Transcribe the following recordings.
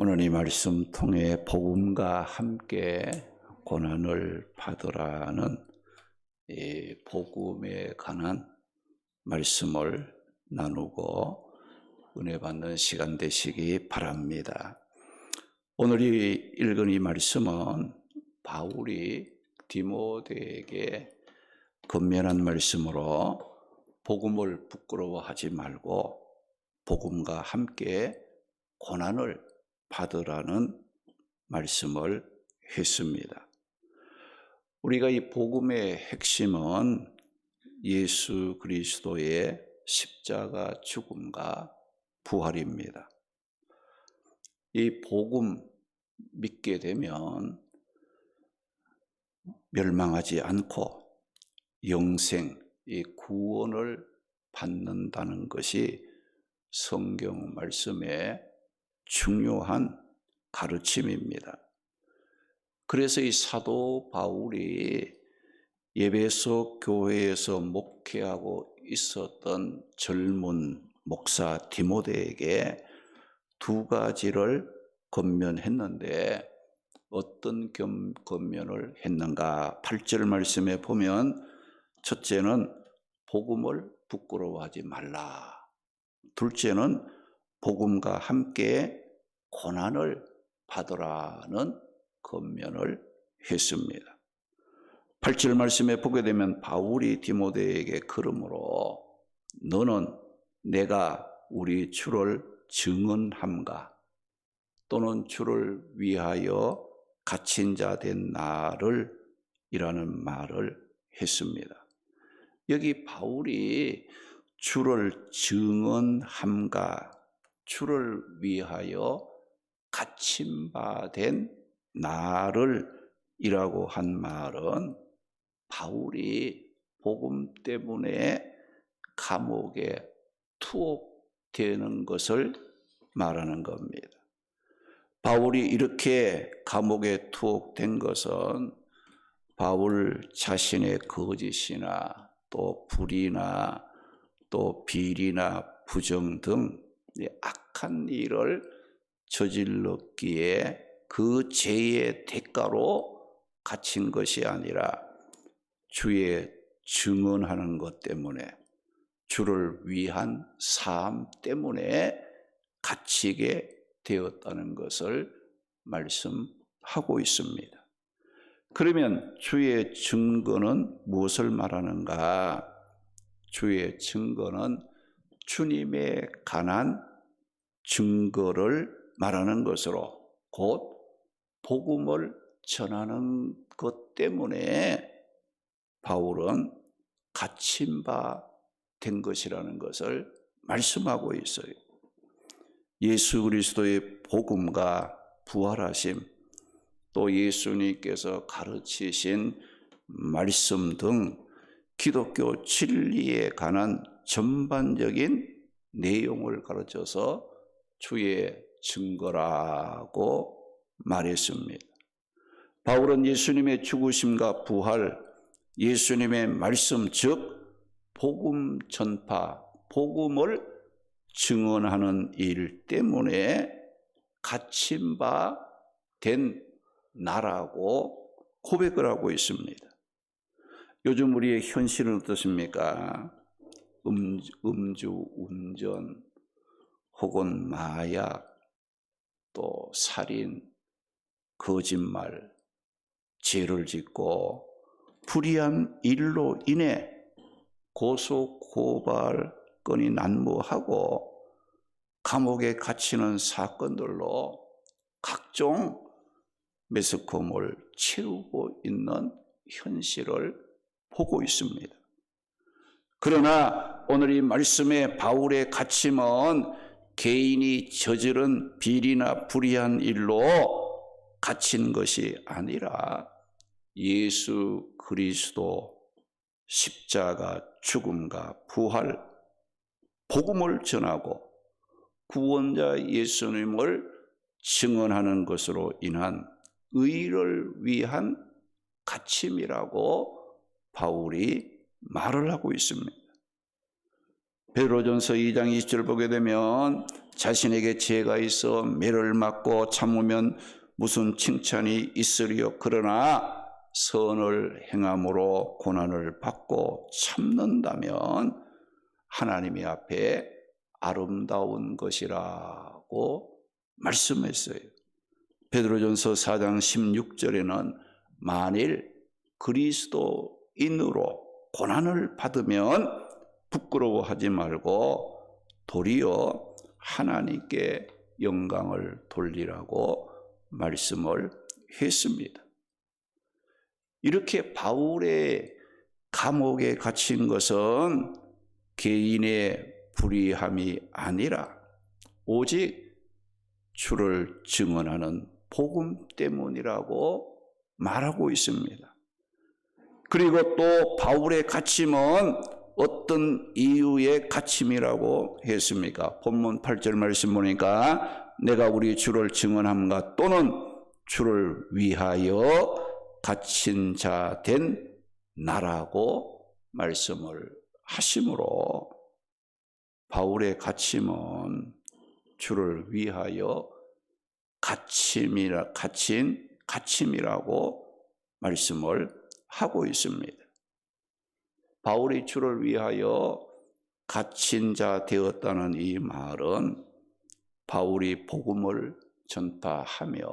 오늘 이 말씀 통해 복음과 함께 고난을 받으라는 이 복음에 관한 말씀을 나누고 은혜 받는 시간 되시기 바랍니다. 오늘 읽은 이 말씀은 바울이 디모데에게 권면한 말씀으로 복음을 부끄러워하지 말고 복음과 함께 고난을 받으라는 말씀을 했습니다. 우리가 이 복음의 핵심은 예수 그리스도의 십자가 죽음과 부활입니다. 이 복음 믿게 되면 멸망하지 않고 영생, 이 구원을 받는다는 것이 성경 말씀의 중요한 가르침입니다. 그래서 이 사도 바울이 에베소 교회에서 목회하고 있었던 젊은 목사 디모데에게 두 가지를 권면했는데 어떤 권면을 했는가? 8절 말씀에 보면 첫째는 복음을 부끄러워하지 말라. 둘째는 복음과 함께 고난을 받으라는 권면을 했습니다. 8절 말씀에 보게 되면 바울이 디모데에게 그러므로 너는 내가 우리 주를 증언함과 또는 주를 위하여 갇힌 자 된 나를 이라는 말을 했습니다. 여기 바울이 주를 증언함과 주를 위하여 갇힌 바 된 나를 이라고 한 말은 바울이 복음 때문에 감옥에 투옥되는 것을 말하는 겁니다. 바울이 이렇게 감옥에 투옥된 것은 바울 자신의 거짓이나 또 불의나 또 비리나 부정 등 악한 일을 저질렀기에 그 죄의 대가로 갇힌 것이 아니라 주의 증언하는 것 때문에 주를 위한 삶 때문에 갇히게 되었다는 것을 말씀하고 있습니다. 그러면 주의 증거는 무엇을 말하는가? 주의 증거는 주님에 관한 증거를 말하는 것으로 곧 복음을 전하는 것 때문에 바울은 갇힌 바 된 것이라는 것을 말씀하고 있어요. 예수 그리스도의 복음과 부활하심, 또 예수님께서 가르치신 말씀 등 기독교 진리에 관한 전반적인 내용을 가르쳐서 주의 증거라고 말했습니다. 바울은 예수님의 죽으심과 부활, 예수님의 말씀 즉 복음 전파, 복음을 증언하는 일 때문에 갇힌 바 된 나라고 고백을 하고 있습니다. 요즘 우리의 현실은 어떻습니까? 음주, 운전, 혹은 마약, 또 살인, 거짓말, 죄를 짓고 불의한 일로 인해 고소 고발 건이 난무하고 감옥에 갇히는 사건들로 각종 매스컴을 채우고 있는 현실을 보고 있습니다. 그러나 오늘 이 말씀의 바울의 갇힘은 개인이 저지른 비리나 불의한 일로 갇힌 것이 아니라 예수 그리스도 십자가 죽음과 부활, 복음을 전하고 구원자 예수님을 증언하는 것으로 인한 의를 위한 갇힘이라고 바울이 말을 하고 있습니다. 베드로전서 2장 20절 보게 되면 자신에게 죄가 있어 매를 맞고 참으면 무슨 칭찬이 있으리요. 그러나 선을 행함으로 고난을 받고 참는다면 하나님의 앞에 아름다운 것이라고 말씀했어요. 베드로전서 4장 16절에는 만일 그리스도인으로 고난을 받으면 부끄러워하지 말고 도리어 하나님께 영광을 돌리라고 말씀을 했습니다. 이렇게 바울의 감옥에 갇힌 것은 개인의 불의함이 아니라 오직 주를 증언하는 복음 때문이라고 말하고 있습니다. 그리고 또 바울의 갇힘은 어떤 이유의 갇힘이라고 했습니까? 본문 8절 말씀 보니까 내가 우리 주를 증언함과 또는 주를 위하여 갇힌 자 된 나라고 말씀을 하심으로 바울의 갇힘은 주를 위하여 갇힘이라고 말씀을 하고 있습니다. 바울이 주를 위하여 갇힌 자 되었다는 이 말은 바울이 복음을 전파하며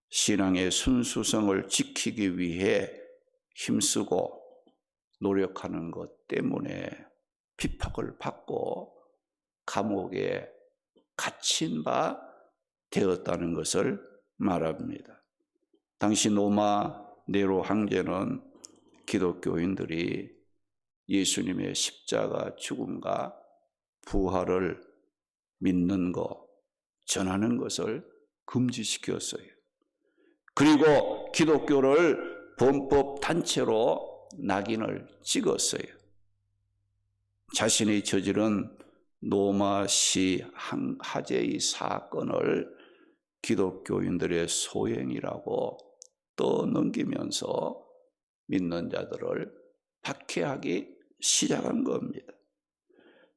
신앙의 순수성을 지키기 위해 힘쓰고 노력하는 것 때문에 핍박을 받고 감옥에 갇힌 바 되었다는 것을 말합니다. 당시 로마 네로 황제는 기독교인들이 예수님의 십자가 죽음과 부활을 믿는 것, 전하는 것을 금지시켰어요. 그리고 기독교를 범법 단체로 낙인을 찍었어요. 자신이 저지른 로마시 하재의 사건을 기독교인들의 소행이라고 떠넘기면서 믿는 자들을 박해하기 시작한 겁니다.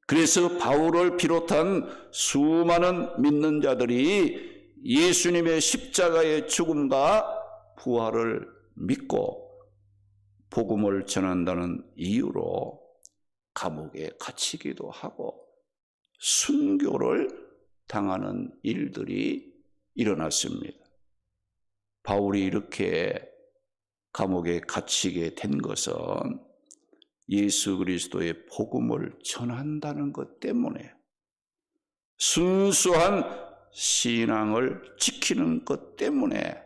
그래서 바울을 비롯한 수많은 믿는 자들이 예수님의 십자가의 죽음과 부활을 믿고 복음을 전한다는 이유로 감옥에 갇히기도 하고 순교를 당하는 일들이 일어났습니다. 바울이 이렇게 감옥에 갇히게 된 것은 예수 그리스도의 복음을 전한다는 것 때문에 순수한 신앙을 지키는 것 때문에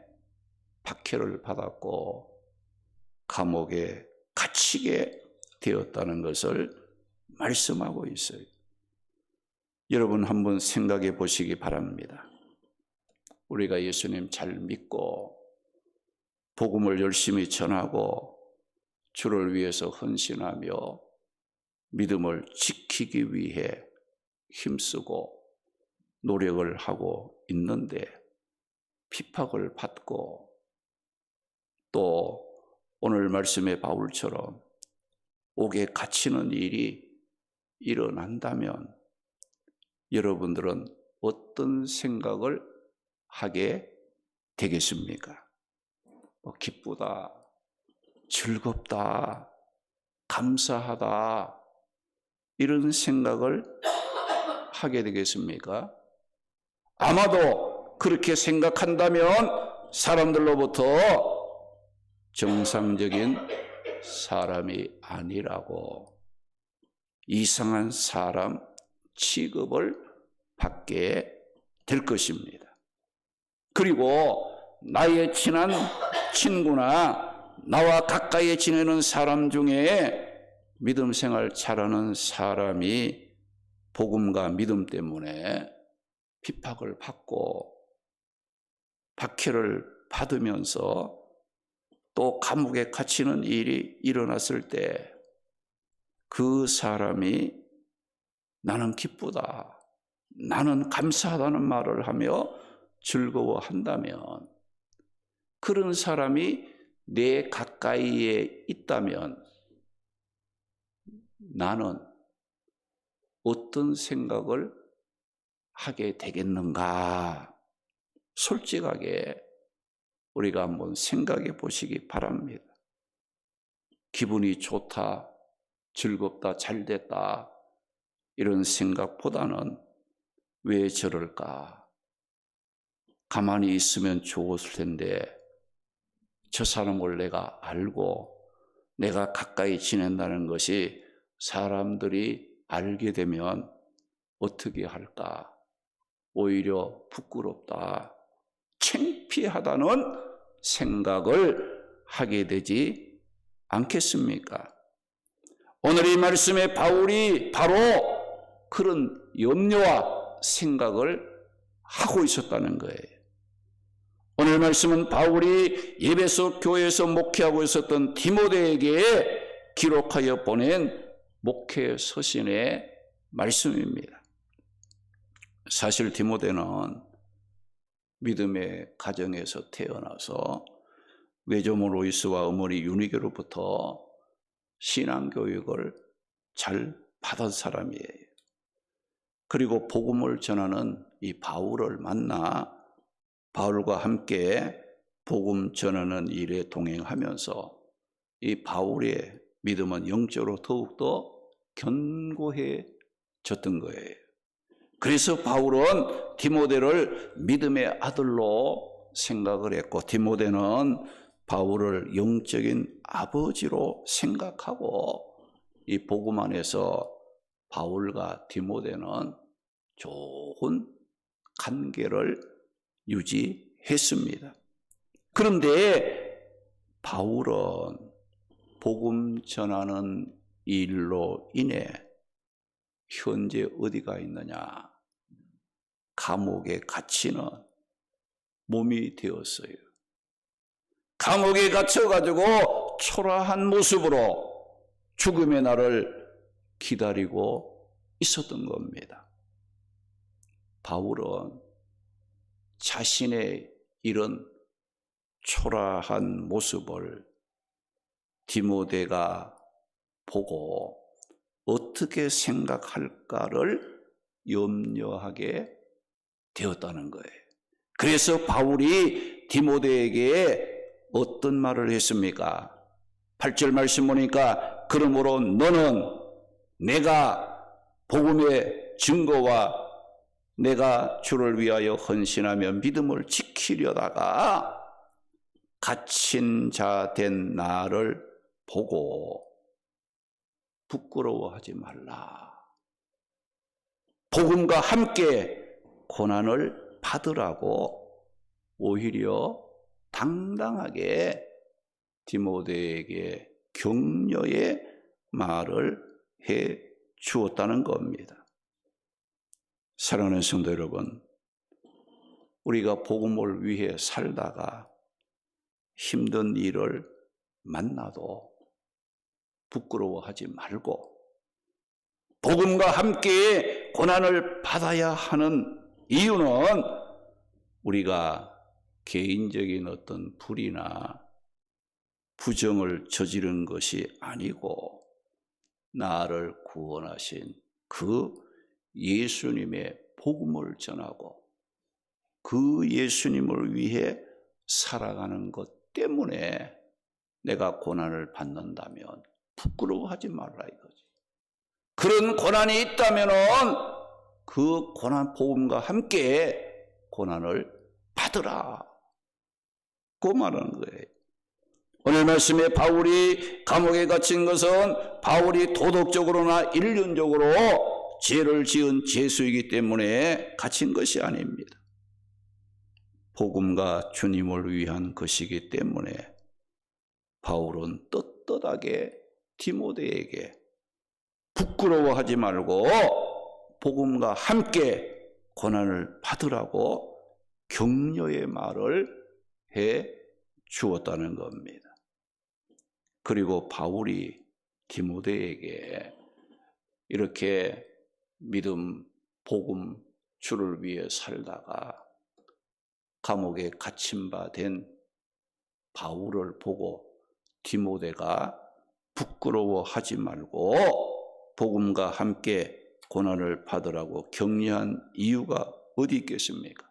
박해를 받았고 감옥에 갇히게 되었다는 것을 말씀하고 있어요. 여러분 한번 생각해 보시기 바랍니다. 우리가 예수님 잘 믿고 복음을 열심히 전하고 주를 위해서 헌신하며 믿음을 지키기 위해 힘쓰고 노력을 하고 있는데 핍박을 받고 또 오늘 말씀의 바울처럼 옥에 갇히는 일이 일어난다면 여러분들은 어떤 생각을 하게 되겠습니까? 기쁘다, 즐겁다, 감사하다 이런 생각을 하게 되겠습니까? 아마도 그렇게 생각한다면 사람들로부터 정상적인 사람이 아니라고 이상한 사람 취급을 받게 될 것입니다. 그리고 나의 친한 친구나 나와 가까이 지내는 사람 중에 믿음 생활 잘하는 사람이 복음과 믿음 때문에 핍박을 받고 박해를 받으면서 또 감옥에 갇히는 일이 일어났을 때 그 사람이 나는 기쁘다, 나는 감사하다는 말을 하며 즐거워한다면 그런 사람이 내 가까이에 있다면 나는 어떤 생각을 하게 되겠는가? 솔직하게 우리가 한번 생각해 보시기 바랍니다. 기분이 좋다, 즐겁다, 잘됐다 이런 생각보다는 왜 저럴까? 가만히 있으면 좋았을 텐데 저 사람을 내가 알고 내가 가까이 지낸다는 것이 사람들이 알게 되면 어떻게 할까? 오히려 부끄럽다, 창피하다는 생각을 하게 되지 않겠습니까? 오늘 이 말씀에 바울이 바로 그런 염려와 생각을 하고 있었다는 거예요. 오늘 말씀은 바울이 에베소 교회에서 목회하고 있었던 디모데에게 기록하여 보낸 목회 서신의 말씀입니다. 사실 디모데는 믿음의 가정에서 태어나서 외조모 로이스와 어머니 유니게로부터 신앙교육을 잘 받은 사람이에요. 그리고 복음을 전하는 이 바울을 만나 바울과 함께 복음 전하는 일에 동행하면서 이 바울의 믿음은 영적으로 더욱더 견고해졌던 거예요. 그래서 바울은 디모데를 믿음의 아들로 생각을 했고 디모데는 바울을 영적인 아버지로 생각하고 이 복음 안에서 바울과 디모데는 좋은 관계를 유지했습니다. 그런데 바울은 복음 전하는 일로 인해 현재 어디가 있느냐? 감옥에 갇히는 몸이 되었어요. 감옥에 갇혀가지고 초라한 모습으로 죽음의 날을 기다리고 있었던 겁니다. 바울은 자신의 이런 초라한 모습을 디모데가 보고 어떻게 생각할까를 염려하게 되었다는 거예요. 그래서 바울이 디모데에게 어떤 말을 했습니까? 8절 말씀 보니까 그러므로 너는 내가 복음의 증거와 내가 주를 위하여 헌신하며 믿음을 지키려다가 갇힌 자 된 나를 보고 부끄러워하지 말라. 복음과 함께 고난을 받으라고 오히려 당당하게 디모데에게 격려의 말을 해 주었다는 겁니다. 사랑하는 성도 여러분, 우리가 복음을 위해 살다가 힘든 일을 만나도 부끄러워하지 말고 복음과 함께 고난을 받아야 하는 이유는 우리가 개인적인 어떤 불의나 부정을 저지른 것이 아니고 나를 구원하신 그 예수님의 복음을 전하고 그 예수님을 위해 살아가는 것 때문에 내가 고난을 받는다면 부끄러워하지 말라 이거지. 그런 고난이 있다면은 그 고난 복음과 함께 고난을 받으라. 그 말하는 거예요. 오늘 말씀에 바울이 감옥에 갇힌 것은 바울이 도덕적으로나 인륜적으로 죄를 지은 죄수이기 때문에 갇힌 것이 아닙니다. 복음과 주님을 위한 것이기 때문에 바울은 떳떳하게 디모데에게 부끄러워하지 말고 복음과 함께 고난을 받으라고 격려의 말을 해 주었다는 겁니다. 그리고 바울이 디모데에게 이렇게 믿음, 복음, 주를 위해 살다가 감옥에 갇힌 바 된 바울을 보고 디모데가 부끄러워하지 말고 복음과 함께 고난을 받으라고 격려한 이유가 어디 있겠습니까?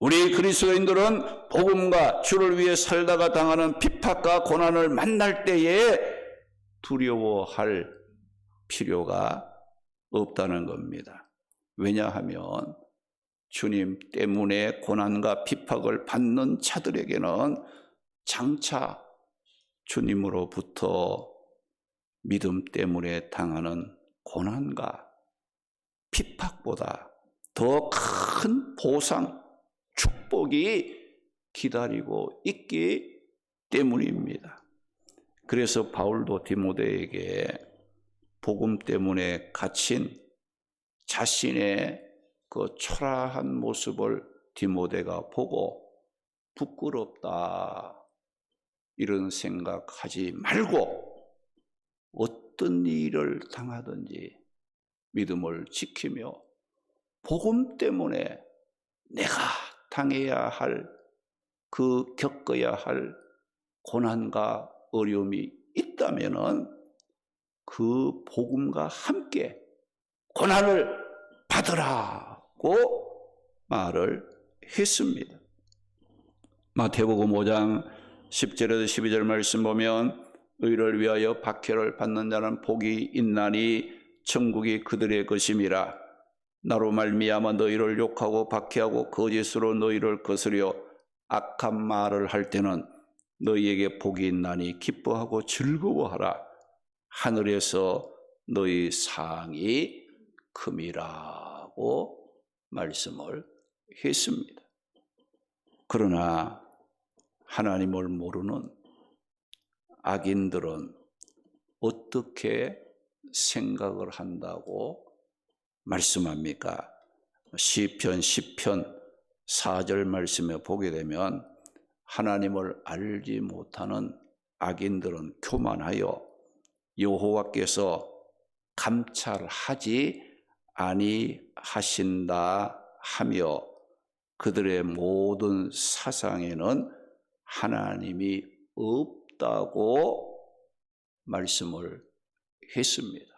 우리 그리스도인들은 복음과 주를 위해 살다가 당하는 핍박과 고난을 만날 때에 두려워할 필요가 없다는 겁니다. 왜냐하면 주님 때문에 고난과 핍박을 받는 자들에게는 장차 주님으로부터 믿음 때문에 당하는 고난과 핍박보다 더 큰 보상, 축복이 기다리고 있기 때문입니다. 그래서 바울도 디모데에게 복음 때문에 갇힌 자신의 그 초라한 모습을 디모데가 보고 부끄럽다 이런 생각하지 말고 어떤 일을 당하든지 믿음을 지키며 복음 때문에 내가 당해야 할 그 겪어야 할 고난과 어려움이 있다면은 그 복음과 함께 고난을 받으라고 말을 했습니다. 마태복음 5장 10절에서 12절 말씀 보면 의를 위하여 박해를 받는 자는 복이 있나니 천국이 그들의 것임이라. 나로 말미암아 너희를 욕하고 박해하고 거짓으로 너희를 거스려 악한 말을 할 때는 너희에게 복이 있나니 기뻐하고 즐거워하라. 하늘에서 너희 상이 큼이라고 말씀을 했습니다. 그러나 하나님을 모르는 악인들은 어떻게 생각을 한다고 말씀합니까? 시편 10편 4절 말씀에 보게 되면 하나님을 알지 못하는 악인들은 교만하여 여호와께서 감찰하지 아니하신다 하며 그들의 모든 사상에는 하나님이 없다고 말씀을 했습니다.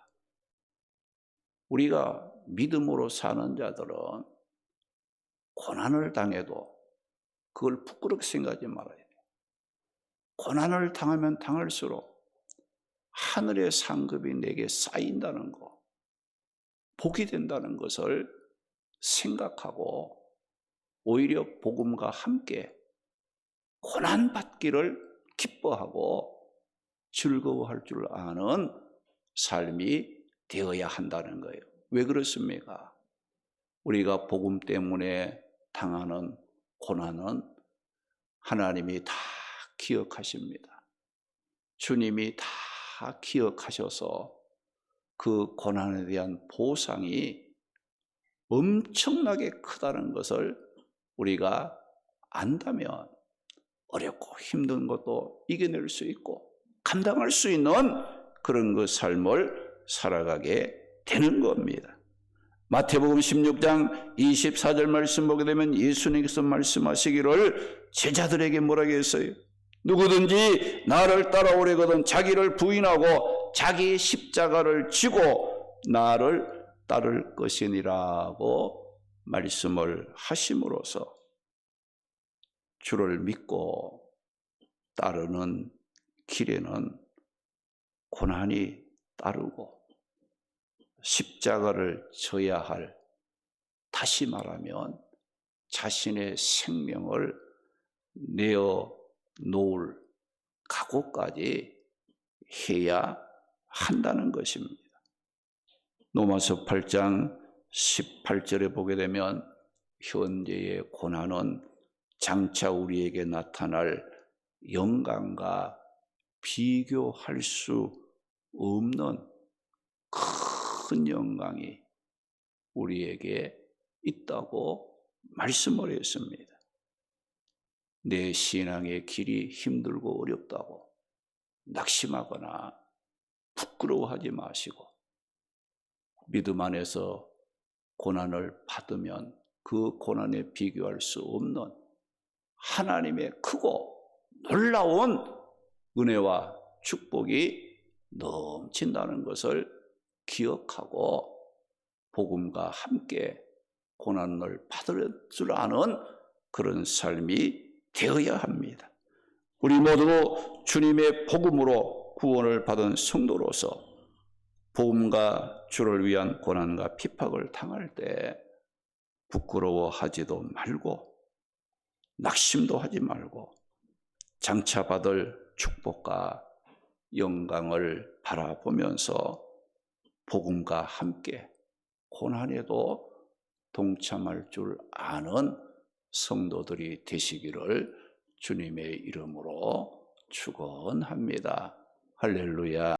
우리가 믿음으로 사는 자들은 고난을 당해도 그걸 부끄럽게 생각하지 말아야 돼요. 고난을 당하면 당할수록 하늘의 상급이 내게 쌓인다는 것, 복이 된다는 것을 생각하고 오히려 복음과 함께 고난받기를 기뻐하고 즐거워할 줄 아는 삶이 되어야 한다는 거예요. 왜 그렇습니까? 우리가 복음 때문에 당하는 고난은 하나님이 다 기억하십니다. 주님이 다 기억하셔서 그 고난에 대한 보상이 엄청나게 크다는 것을 우리가 안다면 어렵고 힘든 것도 이겨낼 수 있고 감당할 수 있는 그런 그 삶을 살아가게 되는 겁니다. 마태복음 16장 24절 말씀 보게 되면 예수님께서 말씀하시기를 제자들에게 뭐라고 했어요? 누구든지 나를 따라오려거든 자기를 부인하고 자기 십자가를 지고 나를 따를 것이니라고 말씀을 하심으로써 주를 믿고 따르는 길에는 고난이 따르고 십자가를 져야 할, 다시 말하면 자신의 생명을 내어 놓을 각오까지 해야 한다는 것입니다. 로마서 8장 18절에 보게 되면 현재의 고난은 장차 우리에게 나타날 영광과 비교할 수 없는 큰 영광이 우리에게 있다고 말씀을 했습니다. 내 신앙의 길이 힘들고 어렵다고 낙심하거나 부끄러워하지 마시고 믿음 안에서 고난을 받으면 그 고난에 비교할 수 없는 하나님의 크고 놀라운 은혜와 축복이 넘친다는 것을 기억하고 복음과 함께 고난을 받을 줄 아는 그런 삶이 되어야 합니다. 우리 모두 주님의 복음으로 구원을 받은 성도로서 복음과 주를 위한 고난과 핍박을 당할 때 부끄러워하지도 말고 낙심도 하지 말고 장차 받을 축복과 영광을 바라보면서 복음과 함께 고난에도 동참할 줄 아는 성도들이 되시기를 주님의 이름으로 축원합니다. 할렐루야.